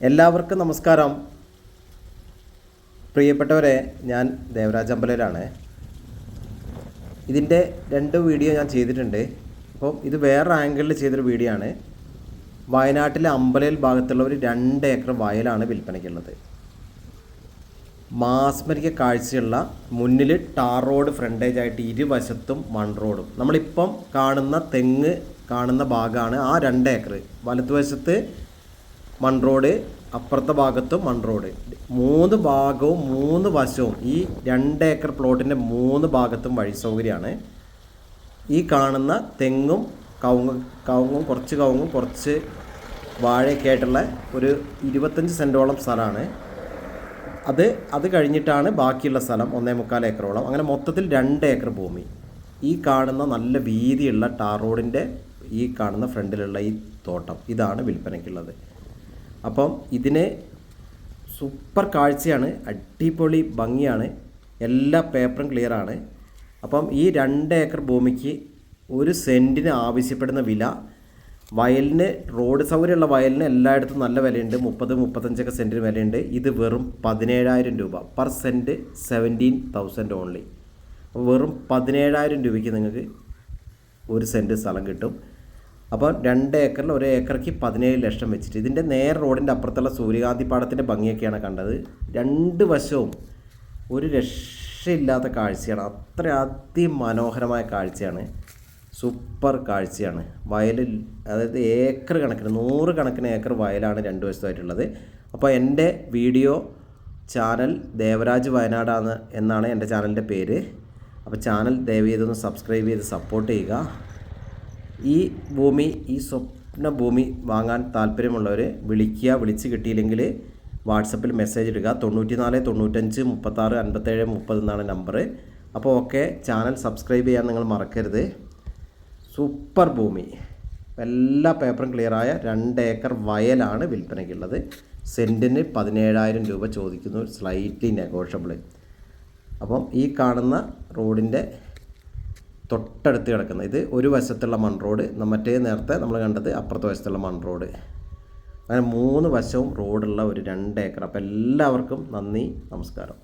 എല്ലാവർക്കും നമസ്കാരം. പ്രിയപ്പെട്ടവരെ, ഞാൻ ദേവരാജ് അമ്പലയിലാണ്. ഇതിൻ്റെ 2 വീഡിയോ ഞാൻ ചെയ്തിട്ടുണ്ട്. അപ്പം ഇത് വേറെ ആംഗിളിൽ ചെയ്തൊരു വീഡിയോ ആണ്. വയനാട്ടിലെ അമ്പലയിൽ ഭാഗത്തുള്ള ഒരു 2 ഏക്കർ വയലാണ് വിൽപ്പനയ്ക്കുള്ളത്. മാസ്മരിക കാഴ്ചയുള്ള, മുന്നിൽ ടാർ റോഡ് ഫ്രണ്ടേജ് ആയിട്ട് ഇരുവശത്തും മൺ റോഡും. നമ്മളിപ്പം കാണുന്ന തെങ്ങ് കാണുന്ന ഭാഗമാണ് ആ 2 ഏക്കർ. വലതുവശത്ത് മൺ റോഡ്, അപ്പുറത്തെ ഭാഗത്തും മൺ റോഡ്. 3 ഭാഗവും 3 വശവും ഈ 2 ഏക്കർ പ്ലോട്ടിൻ്റെ 3 ഭാഗത്തും വഴി സൗകര്യമാണ്. ഈ കാണുന്ന തെങ്ങും കവുങ്ങും കുറച്ച് വാഴയൊക്കെ ആയിട്ടുള്ള ഒരു 25 സെൻറ്റോളം സ്ഥലമാണ്. അത് കഴിഞ്ഞിട്ടാണ് ബാക്കിയുള്ള സ്ഥലം 1.25 ഏക്കറോളം. അങ്ങനെ മൊത്തത്തിൽ 2 ഏക്കർ ഭൂമി. ഈ കാണുന്ന നല്ല വീതിയുള്ള ടാർ റോഡിൻ്റെ ഈ കാണുന്ന ഫ്രണ്ടിലുള്ള ഈ തോട്ടം, ഇതാണ് വിൽപ്പനയ്ക്കുള്ളത്. അപ്പം ഇതിന് സൂപ്പർ കാഴ്ചയാണ്, അടിപൊളി ഭംഗിയാണ്, എല്ലാ പേപ്പറും ക്ലിയറാണ്. അപ്പം ഈ 2 ഏക്കർ ഭൂമിക്ക് 1 സെൻറ്റിന് ആവശ്യപ്പെടുന്ന വില, വയലിന് റോഡ് സൗകര്യമുള്ള വയലിന് എല്ലായിടത്തും നല്ല വിലയുണ്ട്, 30-35 സെൻറ്റിന് വിലയുണ്ട്. ഇത് വെറും 17,000 രൂപ പെർ സെൻറ്റ്, 17,000 ഓൺലി. അപ്പോൾ വെറും 17,000 രൂപയ്ക്ക് നിങ്ങൾക്ക് 1 സെൻറ്റ് സ്ഥലം കിട്ടും. അപ്പോൾ 2 ഏക്കറിൽ 1 ഏക്കർക്ക് 17 ലക്ഷം വെച്ചിട്ട്. ഇതിൻ്റെ നേരെ റോഡിൻ്റെ അപ്പുറത്തുള്ള സൂര്യകാന്തി പാടത്തിൻ്റെ ഭംഗിയൊക്കെയാണ് കണ്ടത്. 2 വശവും ഒരു രക്ഷയില്ലാത്ത കാഴ്ചയാണ്. അത്ര അതിമനോഹരമായ കാഴ്ചയാണ്, സൂപ്പർ കാഴ്ചയാണ്. വയലിൽ, അതായത് ഏക്കർ കണക്കിന് 100 കണക്കിന് ഏക്കർ വയലാണ് 2 വശത്തായിട്ടുള്ളത്. അപ്പോൾ എൻ്റെ വീഡിയോ ചാനൽ ദേവരാജ് വയനാടാണ് എന്നാണ് എൻ്റെ ചാനലിൻ്റെ പേര്. അപ്പോൾ ചാനൽ ദയവ് ചെയ്തൊന്ന് സബ്സ്ക്രൈബ് ചെയ്ത് സപ്പോർട്ട് ചെയ്യുക. ഈ ഭൂമി, ഈ സ്വപ്ന ഭൂമി വാങ്ങാൻ താല്പര്യമുള്ളവർ വിളിച്ച് കിട്ടിയില്ലെങ്കിൽ വാട്സപ്പിൽ മെസ്സേജ് ഇടുക. 94 95 36 57 30 എന്നാണ് നമ്പർ. അപ്പോൾ ഓക്കെ, ചാനൽ സബ്സ്ക്രൈബ് ചെയ്യാൻ നിങ്ങൾ മറക്കരുത്. സൂപ്പർ ഭൂമി, എല്ലാ പേപ്പറും ക്ലിയറായ 2 ഏക്കർ വയലാണ് വിൽപ്പനയ്ക്കുള്ളത്. സെൻറ്റിന് 17,000 രൂപ ചോദിക്കുന്നു, സ്ലൈറ്റ്ലി നെഗോഷ്യബിൾ. അപ്പം ഈ കാണുന്ന റോഡിൻ്റെ തൊട്ടടുത്ത് കിടക്കുന്നത്, ഇത് ഒരു വശത്തുള്ള മൺ റോഡ്, മറ്റേ നേരത്തെ നമ്മൾ കണ്ടത് അപ്പുറത്തെ വശത്തുള്ള മൺ റോഡ്. അങ്ങനെ 3 വശവും റോഡുള്ള ഒരു 2 ഏക്കർ. അപ്പോൾ എല്ലാവർക്കും നന്ദി, നമസ്കാരം.